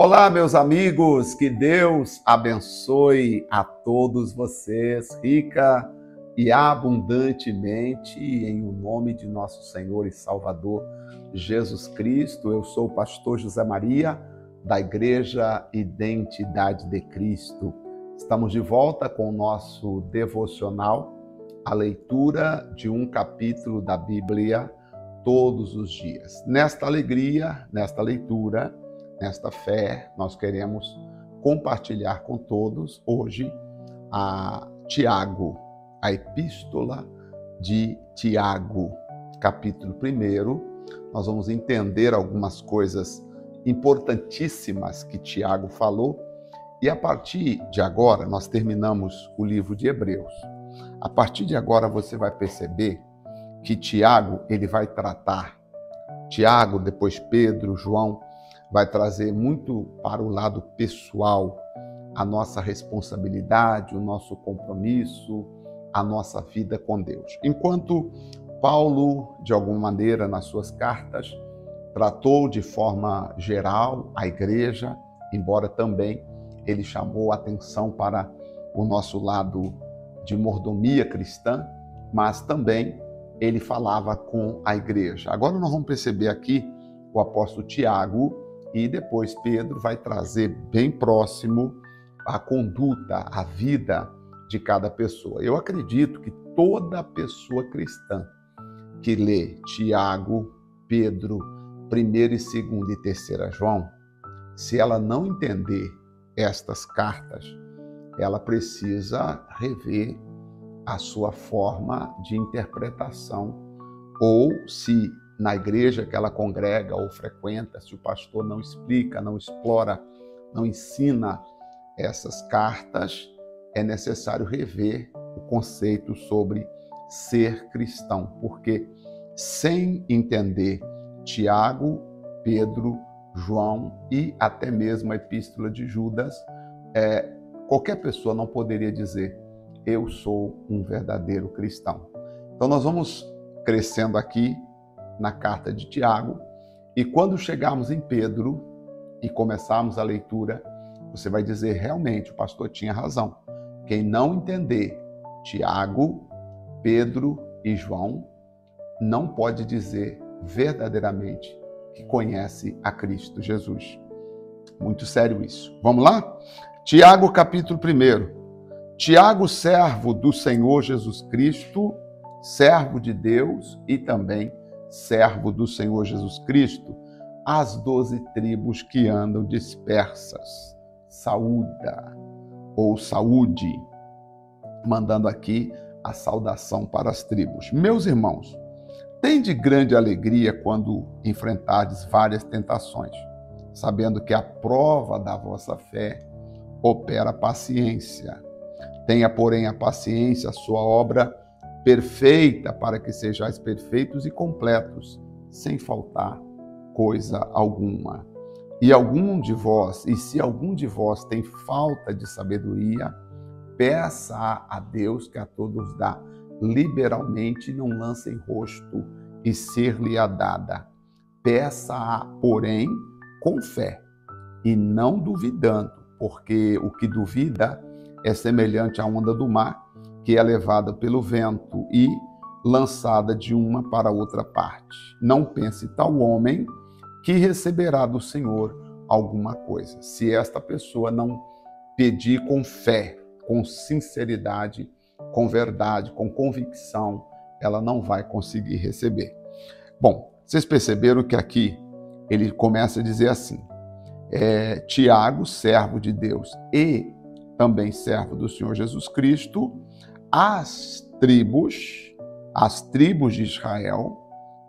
Olá, meus amigos, que Deus abençoe a todos vocês, rica e abundantemente, em o nome de nosso Senhor e Salvador Jesus Cristo. Eu sou o pastor José Maria, da Igreja Identidade de Cristo. Estamos de volta com o nosso devocional, a leitura de um capítulo da Bíblia todos os dias. Nesta alegria, nesta leitura, nesta fé, nós queremos compartilhar com todos hoje a Tiago, a Epístola de Tiago, capítulo 1. Nós vamos entender algumas coisas importantíssimas que Tiago falou e a partir de agora nós terminamos o livro de Hebreus. A partir de agora você vai perceber que Tiago, ele vai tratar, Tiago, depois Pedro, João, vai trazer muito para o lado pessoal a nossa responsabilidade, o nosso compromisso, a nossa vida com Deus. Enquanto Paulo, de alguma maneira, nas suas cartas, tratou de forma geral a igreja, embora também ele chamou a atenção para o nosso lado de mordomia cristã, mas também ele falava com a igreja. Agora nós vamos perceber aqui o apóstolo Tiago, e depois Pedro vai trazer bem próximo a conduta, a vida de cada pessoa. Eu acredito que toda pessoa cristã que lê Tiago, Pedro, 1º e 2º e 3º João, se ela não entender estas cartas, ela precisa rever a sua forma de interpretação, ou se na igreja que ela congrega ou frequenta, se o pastor não explica, não explora, não ensina essas cartas, é necessário rever o conceito sobre ser cristão, porque sem entender Tiago, Pedro, João e até mesmo a Epístola de Judas, qualquer pessoa não poderia dizer: eu sou um verdadeiro cristão. Então nós vamos crescendo aqui na carta de Tiago, e quando chegarmos em Pedro e começarmos a leitura, você vai dizer: realmente o pastor tinha razão. Quem não entender Tiago, Pedro e João não pode dizer verdadeiramente que conhece a Cristo Jesus. Muito sério isso. Vamos lá? Tiago, capítulo 1. Tiago, servo do Senhor Jesus Cristo, servo de Deus e também servo do Senhor Jesus Cristo, as 12 tribos que andam dispersas, saúda ou saúde, mandando aqui a saudação para as tribos. Meus irmãos, tende grande alegria quando enfrentardes várias tentações, sabendo que a prova da vossa fé opera paciência. Tenha, porém, a paciência a sua obra perfeita, para que sejais perfeitos e completos, sem faltar coisa alguma. E se algum de vós tem falta de sabedoria, peça a Deus, que a todos dá liberalmente, e não lance em rosto, e ser-lhe-á dada. Peça-a, porém, com fé, e não duvidando, porque o que duvida é semelhante à onda do mar, que é levada pelo vento e lançada de uma para outra parte. Não pense tal homem que receberá do Senhor alguma coisa, se esta pessoa não pedir com fé, com sinceridade, com verdade, com convicção, ela não vai conseguir receber. Bom, vocês perceberam que aqui ele começa a dizer assim: Tiago, servo de Deus e também servo do Senhor Jesus Cristo, as tribos de Israel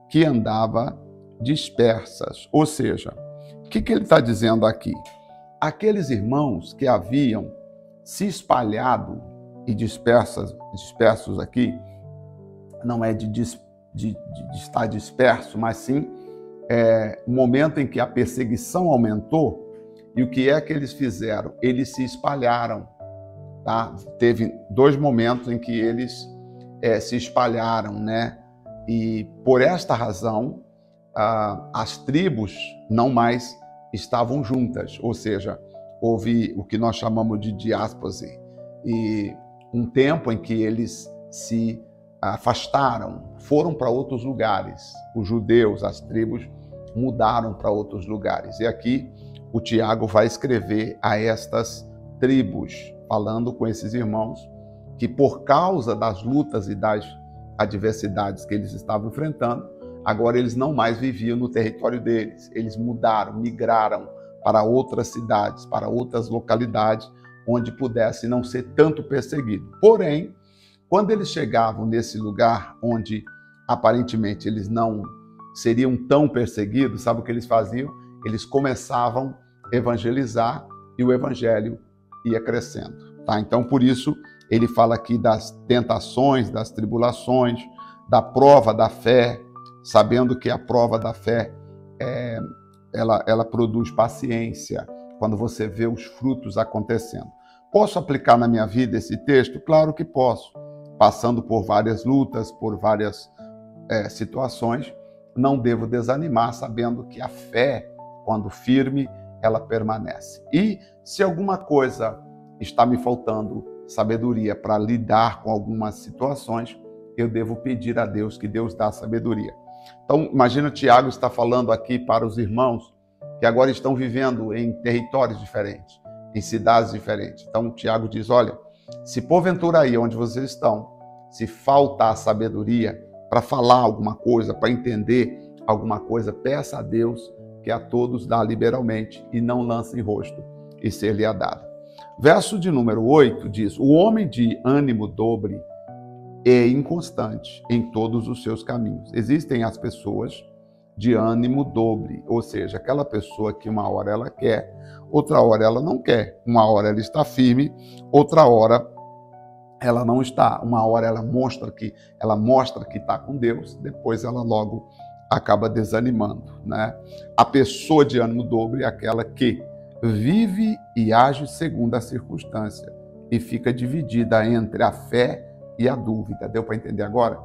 que andava dispersas. Ou seja, o que ele está dizendo aqui? Aqueles irmãos que haviam se espalhado e dispersos aqui, não é de estar disperso, mas sim o momento em que a perseguição aumentou. E o que é que eles fizeram? Eles se espalharam. Tá? Teve 2 momentos em que eles se espalharam, né? E por esta razão, as tribos não mais estavam juntas, ou seja, houve o que nós chamamos de diáspose, e um tempo em que eles se afastaram, foram para outros lugares. Os judeus, as tribos, mudaram para outros lugares. E aqui o Tiago vai escrever a estas tribos, falando com esses irmãos que, por causa das lutas e das adversidades que eles estavam enfrentando, agora eles não mais viviam no território deles. Eles mudaram, migraram para outras cidades, para outras localidades, onde pudessem não ser tanto perseguidos. Porém, quando eles chegavam nesse lugar onde aparentemente eles não seriam tão perseguidos, sabe o que eles faziam? Eles começavam a evangelizar e o evangelho ia crescendo. Tá? Então, por isso, ele fala aqui das tentações, das tribulações, da prova da fé, sabendo que a prova da fé ela produz paciência quando você vê os frutos acontecendo. Posso aplicar na minha vida esse texto? Claro que posso. Passando por várias lutas, por várias situações, não devo desanimar, sabendo que a fé, quando firme, ela permanece. E se alguma coisa está me faltando sabedoria para lidar com algumas situações, eu devo pedir a Deus, que Deus dá sabedoria. Então, imagina o Tiago está falando aqui para os irmãos que agora estão vivendo em territórios diferentes, em cidades diferentes. Então, o Tiago diz, olha, se porventura aí onde vocês estão, se faltar sabedoria para falar alguma coisa, para entender alguma coisa, peça a Deus, que a todos dá liberalmente, e não lance em rosto, e ser-lhe-á dado. Verso de número 8 diz, o homem de ânimo dobre é inconstante em todos os seus caminhos. Existem as pessoas de ânimo dobre, ou seja, aquela pessoa que uma hora ela quer, outra hora ela não quer. Uma hora ela está firme, outra hora ela não está. Uma hora ela mostra que está com Deus, depois ela logo acaba desanimando, né? A pessoa de ânimo dobre é aquela que vive e age segundo a circunstância e fica dividida entre a fé e a dúvida. Deu para entender agora?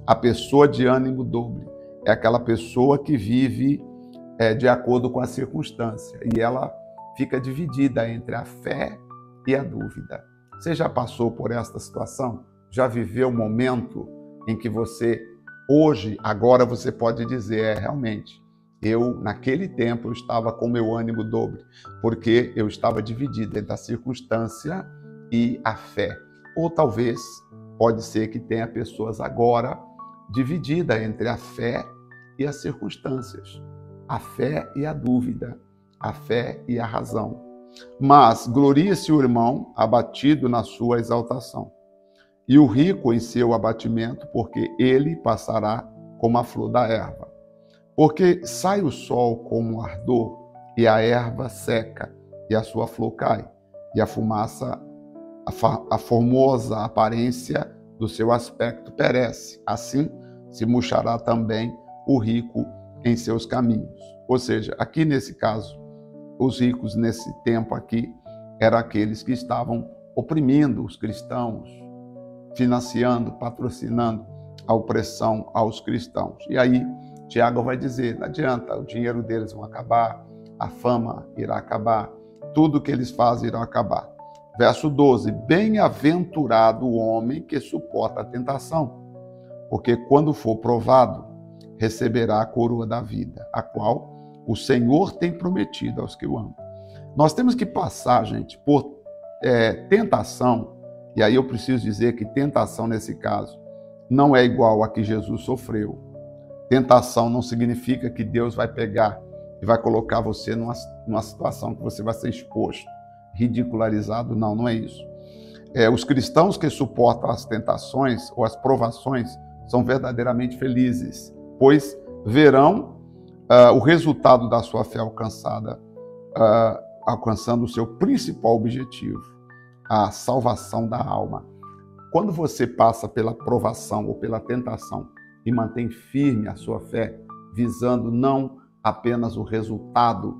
A pessoa de ânimo dobre é aquela pessoa que vive de acordo com a circunstância e ela fica dividida entre a fé e a dúvida. Você já passou por esta situação? Já viveu um momento em que você, hoje, agora você pode dizer, realmente, naquele tempo, eu estava com meu ânimo dobre, porque eu estava dividido entre a circunstância e a fé. Ou talvez, pode ser que tenha pessoas agora divididas entre a fé e as circunstâncias, a fé e a dúvida, a fé e a razão. Mas glorie-se o irmão abatido na sua exaltação, e o rico em seu abatimento, porque ele passará como a flor da erva. Porque sai o sol como ardor, e a erva seca, e a sua flor cai, e a fumaça, a formosa aparência do seu aspecto perece. Assim se murchará também o rico em seus caminhos. Ou seja, aqui nesse caso, os ricos nesse tempo aqui eram aqueles que estavam oprimindo os cristãos, financiando, patrocinando a opressão aos cristãos. E aí, Tiago vai dizer, não adianta, o dinheiro deles vai acabar, a fama irá acabar, tudo que eles fazem irá acabar. Verso 12, bem-aventurado o homem que suporta a tentação, porque quando for provado, receberá a coroa da vida, a qual o Senhor tem prometido aos que o amam. Nós temos que passar, gente, por tentação, e aí eu preciso dizer que tentação nesse caso não é igual a que Jesus sofreu. Tentação não significa que Deus vai pegar e vai colocar você numa situação que você vai ser exposto, ridicularizado. Não, não é isso. Os cristãos que suportam as tentações ou as provações são verdadeiramente felizes, pois verão o resultado da sua fé alcançada, alcançando o seu principal objetivo, a salvação da alma. Quando você passa pela provação ou pela tentação e mantém firme a sua fé, visando não apenas o resultado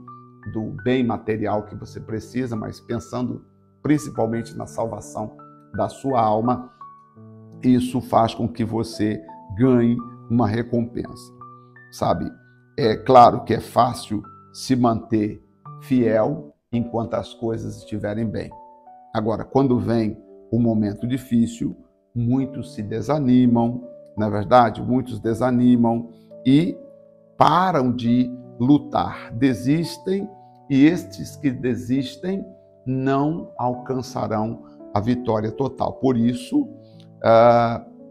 do bem material que você precisa, mas pensando principalmente na salvação da sua alma, isso faz com que você ganhe uma recompensa, sabe? É claro que é fácil se manter fiel enquanto as coisas estiverem bem. Agora, quando vem o momento difícil, muitos se desanimam, não é verdade? Muitos desanimam e param de lutar, desistem, e estes que desistem não alcançarão a vitória total. Por isso,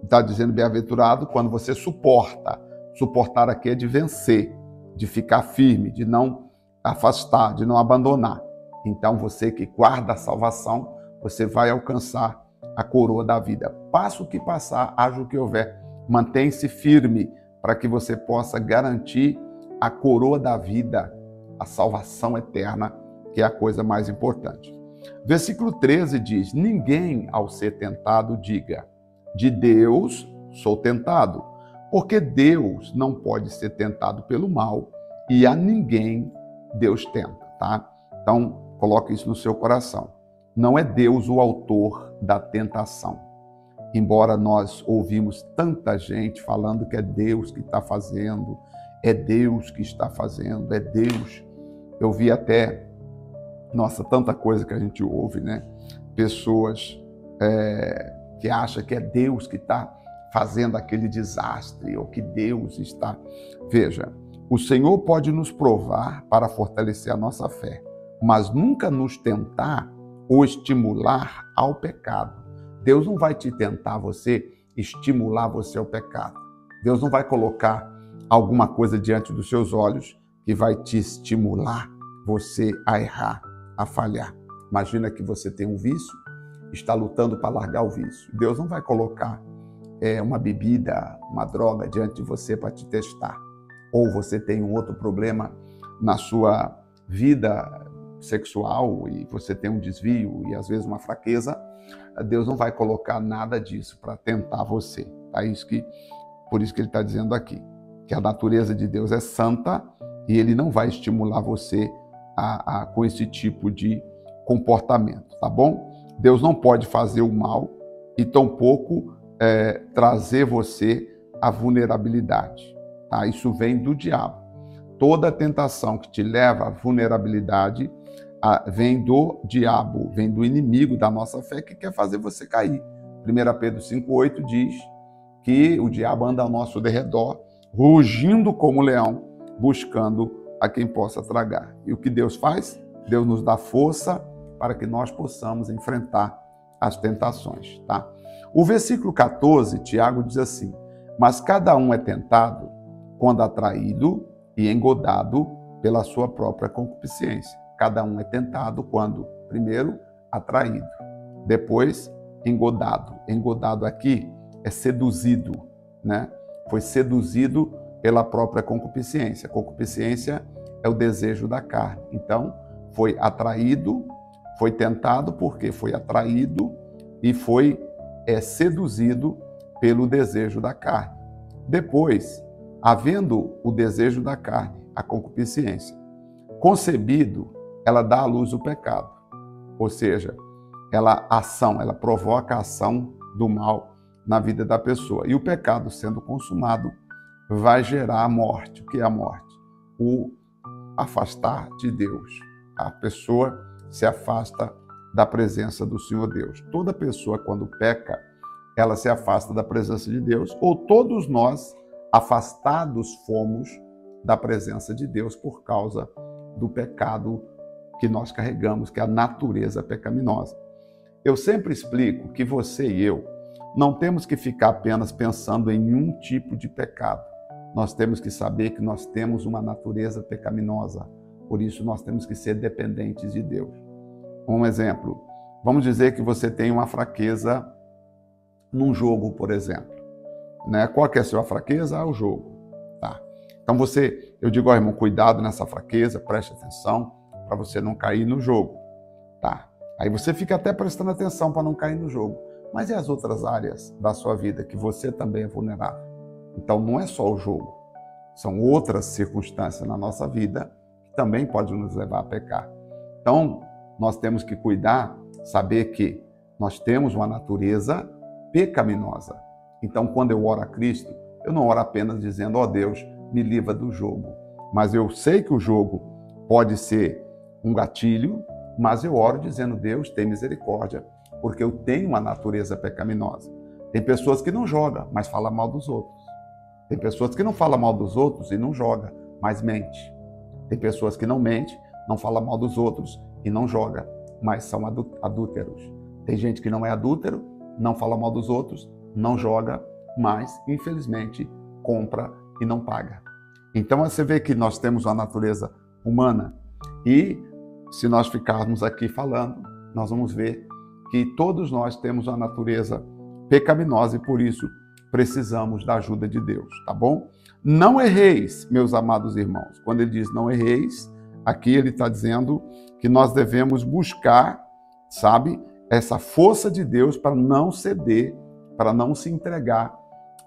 está dizendo bem-aventurado quando você suporta. Suportar aqui é de vencer, de ficar firme, de não afastar, de não abandonar. Então, você que guarda a salvação, você vai alcançar a coroa da vida. Passa o que passar, haja o que houver. Mantém-se firme para que você possa garantir a coroa da vida, a salvação eterna, que é a coisa mais importante. Versículo 13 diz: ninguém ao ser tentado diga, de Deus sou tentado, porque Deus não pode ser tentado pelo mal e a ninguém Deus tenta, tá? Então, coloque isso no seu coração. Não é Deus o autor da tentação. Embora nós ouvimos tanta gente falando que é Deus que está fazendo, é Deus que está fazendo, é Deus. Eu vi até, nossa, tanta coisa que a gente ouve, né? Pessoas que acham que é Deus que está fazendo aquele desastre, ou que Deus está... Veja, o Senhor pode nos provar para fortalecer a nossa fé, mas nunca nos tentar ou estimular ao pecado. Deus não vai te tentar você, estimular você ao pecado. Deus não vai colocar alguma coisa diante dos seus olhos que vai te estimular você a errar, a falhar. Imagina que você tem um vício, está lutando para largar o vício. Deus não vai colocar uma bebida, uma droga diante de você para te testar. Ou você tem um outro problema na sua vida sexual e você tem um desvio e às vezes uma fraqueza, Deus não vai colocar nada disso para tentar você. Tá? Por isso que ele está dizendo aqui, que a natureza de Deus é santa e ele não vai estimular você com esse tipo de comportamento, tá bom? Deus não pode fazer o mal e tampouco trazer você à vulnerabilidade. Tá? Isso vem do diabo. Toda tentação que te leva à vulnerabilidade vem do diabo, vem do inimigo da nossa fé que quer fazer você cair. 1 Pedro 5,8 diz que o diabo anda ao nosso derredor, rugindo como leão, buscando a quem possa tragar. E o que Deus faz? Deus nos dá força para que nós possamos enfrentar as tentações. Tá? O versículo 14, Tiago diz assim: mas cada um é tentado quando atraído e engodado pela sua própria concupiscência. Cada um é tentado quando, primeiro, atraído, depois, engodado. Engodado aqui é seduzido, né? Foi seduzido pela própria concupiscência. Concupiscência é o desejo da carne. Então, foi atraído, foi tentado porque foi atraído e foi seduzido pelo desejo da carne. Depois, havendo o desejo da carne, a concupiscência, concebido, ela dá à luz o pecado. Ou seja, ela provoca a ação do mal na vida da pessoa. E o pecado, sendo consumado, vai gerar a morte. O que é a morte? O afastar de Deus. A pessoa se afasta da presença do Senhor Deus. Toda pessoa, quando peca, ela se afasta da presença de Deus, ou todos nós afastados fomos da presença de Deus por causa do pecado que nós carregamos, que é a natureza pecaminosa. Eu sempre explico que você e eu não temos que ficar apenas pensando em um tipo de pecado. Nós temos que saber que nós temos uma natureza pecaminosa. Por isso, nós temos que ser dependentes de Deus. Um exemplo, vamos dizer que você tem uma fraqueza num jogo, por exemplo. Né? Qual que é a sua fraqueza? O jogo. Tá. Então eu digo, irmão, cuidado nessa fraqueza, preste atenção para você não cair no jogo. Tá. Aí você fica até prestando atenção para não cair no jogo. Mas e as outras áreas da sua vida que você também é vulnerável? Então não é só o jogo, são outras circunstâncias na nossa vida que também podem nos levar a pecar. Então nós temos que cuidar, saber que nós temos uma natureza pecaminosa. Então quando eu oro a Cristo, eu não oro apenas dizendo, ó Deus, me livra do jogo. Mas eu sei que o jogo pode ser um gatilho, mas eu oro dizendo: Deus, tem misericórdia, porque eu tenho uma natureza pecaminosa. Tem pessoas que não jogam, mas falam mal dos outros. Tem pessoas que não falam mal dos outros e não jogam, mas mente. Tem pessoas que não mente, não falam mal dos outros e não joga, mas são adúlteros. Tem gente que não é adúltero, não fala mal dos outros, não joga, mas, infelizmente, compra e não paga. Então, você vê que nós temos uma natureza humana e, se nós ficarmos aqui falando, nós vamos ver que todos nós temos uma natureza pecaminosa e, por isso, precisamos da ajuda de Deus, tá bom? Não erreis, meus amados irmãos. Quando ele diz não erreis, aqui ele está dizendo que nós devemos buscar, sabe, essa força de Deus para não ceder, para não se entregar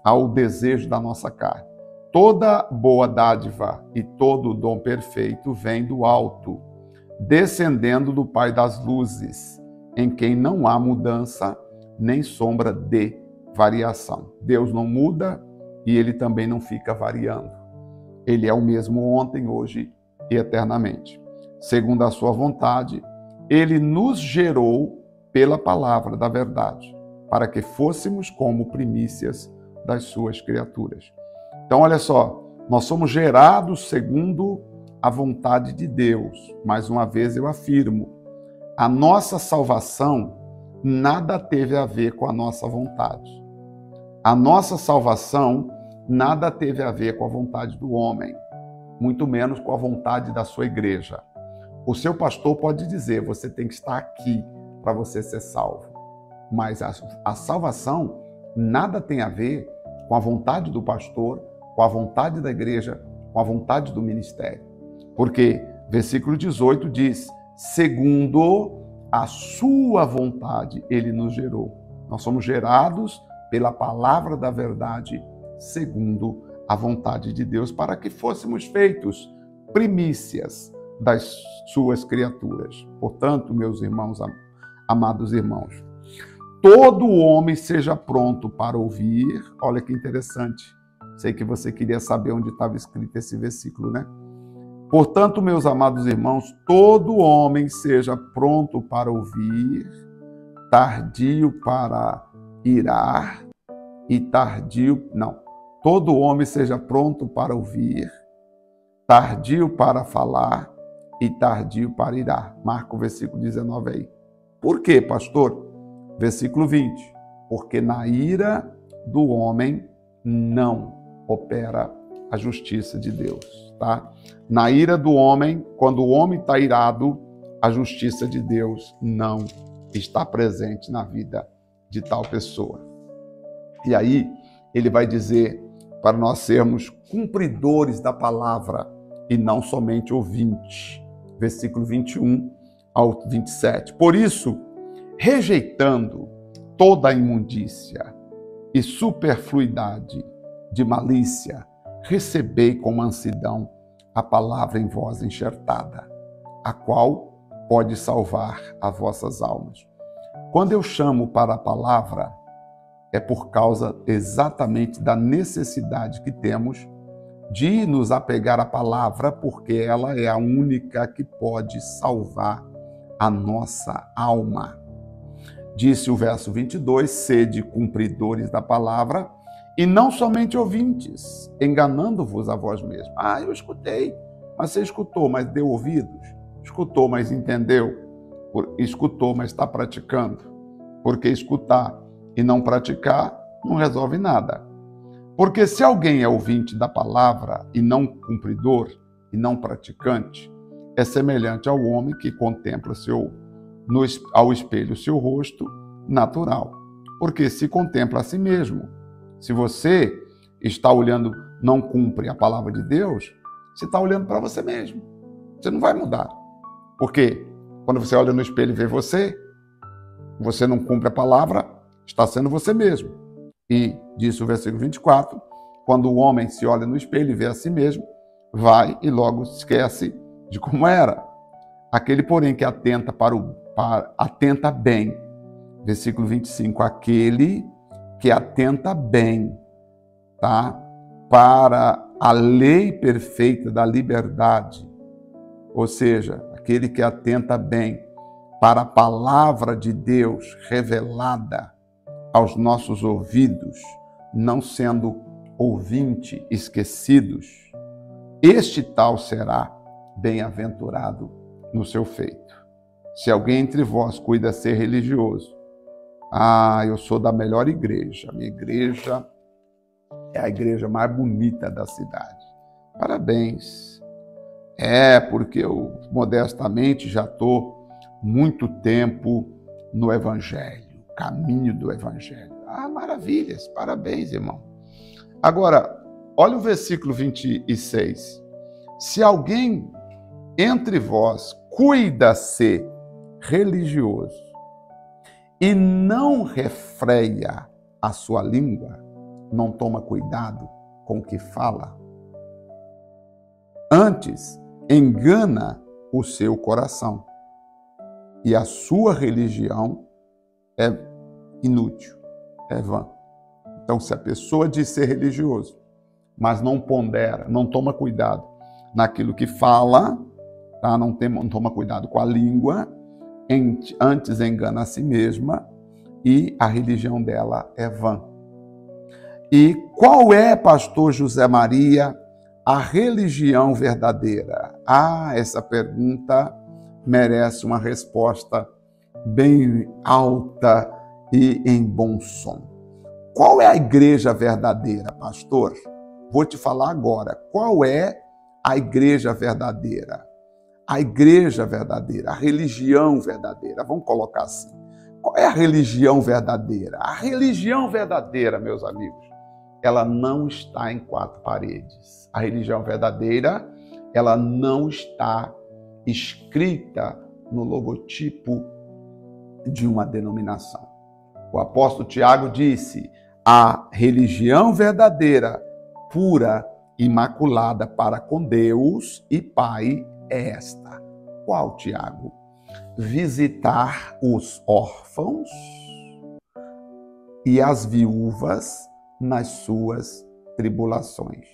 ao desejo da nossa carne. Toda boa dádiva e todo dom perfeito vem do alto, descendendo do Pai das luzes, em quem não há mudança nem sombra de variação. Deus não muda e ele também não fica variando. Ele é o mesmo ontem, hoje e eternamente. Segundo a sua vontade, ele nos gerou pela palavra da verdade, para que fôssemos como primícias das suas criaturas. Então, olha só, nós somos gerados segundo a vontade de Deus. Mais uma vez eu afirmo, a nossa salvação nada teve a ver com a nossa vontade. A nossa salvação nada teve a ver com a vontade do homem, muito menos com a vontade da sua igreja. O seu pastor pode dizer, você tem que estar aqui para você ser salvo. Mas a salvação nada tem a ver com a vontade do pastor, com a vontade da igreja, com a vontade do ministério. Porque versículo 18 diz, segundo a sua vontade, ele nos gerou. Nós somos gerados pela palavra da verdade, segundo a vontade de Deus, para que fôssemos feitos primícias das suas criaturas. Portanto, meus irmãos, amados irmãos, todo homem seja pronto para ouvir. Olha que interessante. Sei que você queria saber onde estava escrito esse versículo, né? Portanto, meus amados irmãos, todo homem seja pronto para ouvir, tardio para irar e tardio... Não. Todo homem seja pronto para ouvir, tardio para falar e tardio para irar. Marca o versículo 19 aí. Por quê, pastor? Versículo 20. Porque na ira do homem não opera a justiça de Deus, tá? Na ira do homem, quando o homem está irado, a justiça de Deus não está presente na vida de tal pessoa. E aí, ele vai dizer para nós sermos cumpridores da palavra e não somente ouvintes. Versículo 21 ao 27. Por isso, rejeitando toda a imundícia e superfluidade de malícia, recebei com mansidão a palavra em vós enxertada, a qual pode salvar as vossas almas. Quando eu chamo para a palavra, é por causa exatamente da necessidade que temos de nos apegar à palavra, porque ela é a única que pode salvar a nossa alma. Disse o verso 22, sede cumpridores da palavra e não somente ouvintes, enganando-vos a vós mesmos. Ah, eu escutei, mas você escutou, mas deu ouvidos? Escutou, mas entendeu? Escutou, mas está praticando? Porque escutar e não praticar não resolve nada. Porque se alguém é ouvinte da palavra e não cumpridor e não praticante, é semelhante ao homem que contempla ao espelho seu rosto natural. Porque se contempla a si mesmo. Se você está olhando, não cumpre a palavra de Deus, você está olhando para você mesmo. Você não vai mudar. Porque quando você olha no espelho e vê você não cumpre a palavra, está sendo você mesmo. E diz o versículo 24, quando o homem se olha no espelho e vê a si mesmo, vai e logo esquece de como era. Aquele, porém, que atenta atenta bem. Versículo 25, aquele que atenta bem, tá? Para a lei perfeita da liberdade. Ou seja, aquele que atenta bem para a palavra de Deus revelada aos nossos ouvidos, não sendo ouvinte esquecidos, este tal será bem-aventurado no seu feito. Se alguém entre vós cuida ser religioso, eu sou da melhor igreja, a minha igreja é a igreja mais bonita da cidade. Parabéns. Porque eu modestamente já estou muito tempo no Evangelho, caminho do Evangelho. Maravilhas, parabéns, irmão. Agora, olha o versículo 26. Se alguém entre vós cuida-se religioso e não refreia a sua língua, não toma cuidado com o que fala, antes engana o seu coração e a sua religião é inútil, é vã. Então, se a pessoa diz ser religioso, mas não pondera, não toma cuidado naquilo que fala, tá? Não toma cuidado com a língua, antes engana a si mesma e a religião dela é vã. E qual é, pastor José Maria, a religião verdadeira? Essa pergunta merece uma resposta bem alta e em bom som. Qual é a igreja verdadeira, pastor? Vou te falar agora. Qual é a igreja verdadeira? A igreja verdadeira, a religião verdadeira. Vamos colocar assim. Qual é a religião verdadeira? A religião verdadeira, meus amigos, ela não está em quatro paredes. A religião verdadeira, ela não está escrita no logotipo de uma denominação. O apóstolo Tiago disse: a religião verdadeira, pura, imaculada para com Deus e Pai é esta. Qual, Tiago? Visitar os órfãos e as viúvas nas suas tribulações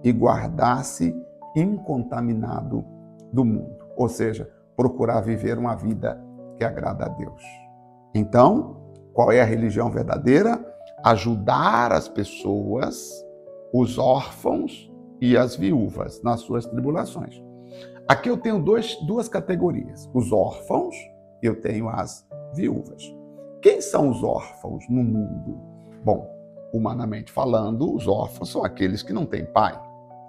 e guardar-se incontaminado do mundo. Ou seja, procurar viver uma vida que agrada a Deus. Então, qual é a religião verdadeira? Ajudar as pessoas, os órfãos e as viúvas nas suas tribulações. Aqui eu tenho duas categorias, os órfãos e eu tenho as viúvas. Quem são os órfãos no mundo? Bom, humanamente falando, os órfãos são aqueles que não têm pai,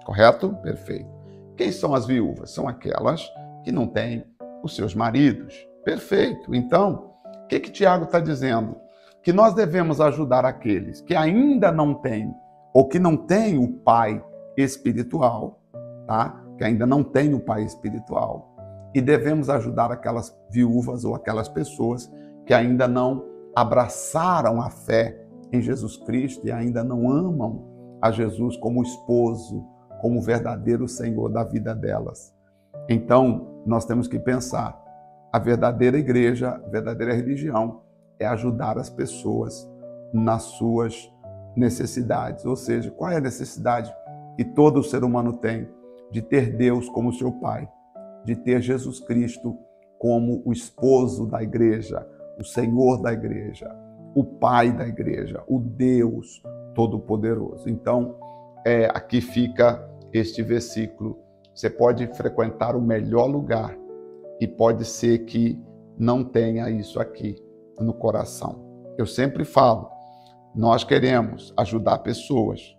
correto? Perfeito. Quem são as viúvas? São aquelas que não têm os seus maridos. Perfeito. Então, o que Tiago está dizendo? Que nós devemos ajudar aqueles que ainda não têm, ou que não têm o pai espiritual, tá? Que ainda não têm o pai espiritual. E devemos ajudar aquelas viúvas ou aquelas pessoas que ainda não abraçaram a fé em Jesus Cristo e ainda não amam a Jesus como esposo, como o verdadeiro Senhor da vida delas. Então, nós temos que pensar, a verdadeira igreja, a verdadeira religião é ajudar as pessoas nas suas necessidades. Ou seja, qual é a necessidade que todo ser humano tem? De ter Deus como seu Pai, de ter Jesus Cristo como o esposo da igreja, o Senhor da igreja, o Pai da igreja, o Deus Todo-Poderoso. Então, aqui fica este versículo. Você pode frequentar o melhor lugar e pode ser que não tenha isso aqui no coração. Eu sempre falo, nós queremos ajudar pessoas,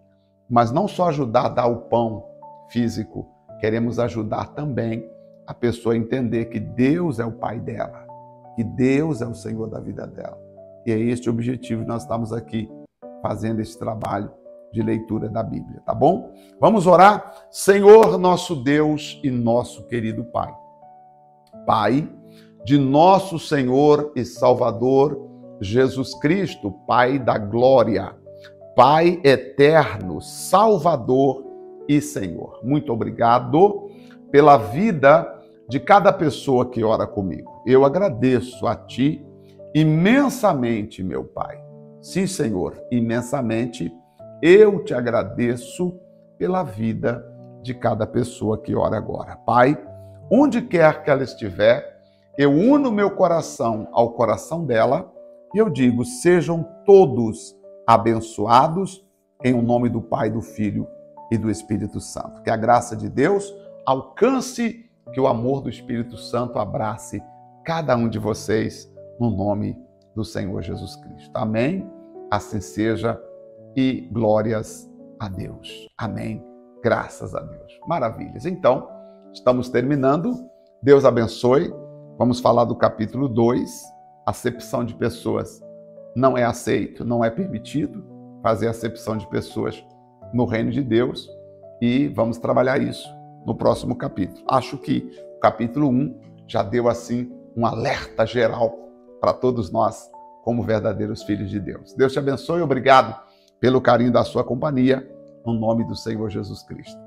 mas não só ajudar a dar o pão físico, queremos ajudar também a pessoa a entender que Deus é o Pai dela, que Deus é o Senhor da vida dela. E é este o objetivo que nós estamos aqui fazendo esse trabalho de leitura da Bíblia, tá bom? Vamos orar? Senhor, nosso Deus e nosso querido Pai. Pai de nosso Senhor e Salvador Jesus Cristo, Pai da glória, Pai eterno, Salvador e Senhor. Muito obrigado pela vida de cada pessoa que ora comigo. Eu agradeço a Ti imensamente, meu Pai. Sim, Senhor, imensamente eu te agradeço pela vida de cada pessoa que ora agora. Pai, Onde quer que ela estiver, eu uno meu coração ao coração dela e eu digo, sejam todos abençoados em o nome do Pai, do Filho e do Espírito Santo. Que a graça de Deus alcance, que o amor do Espírito Santo abrace cada um de vocês no nome do Senhor Jesus Cristo. Amém? Assim seja e glórias a Deus. Amém? Graças a Deus. Maravilhas. Então, estamos terminando. Deus abençoe. Vamos falar do capítulo 2. Acepção de pessoas não é aceito, não é permitido fazer acepção de pessoas no reino de Deus. E vamos trabalhar isso no próximo capítulo. Acho que o capítulo 1 já deu assim um alerta geral para todos nós como verdadeiros filhos de Deus. Deus te abençoe e obrigado pelo carinho da sua companhia, no nome do Senhor Jesus Cristo.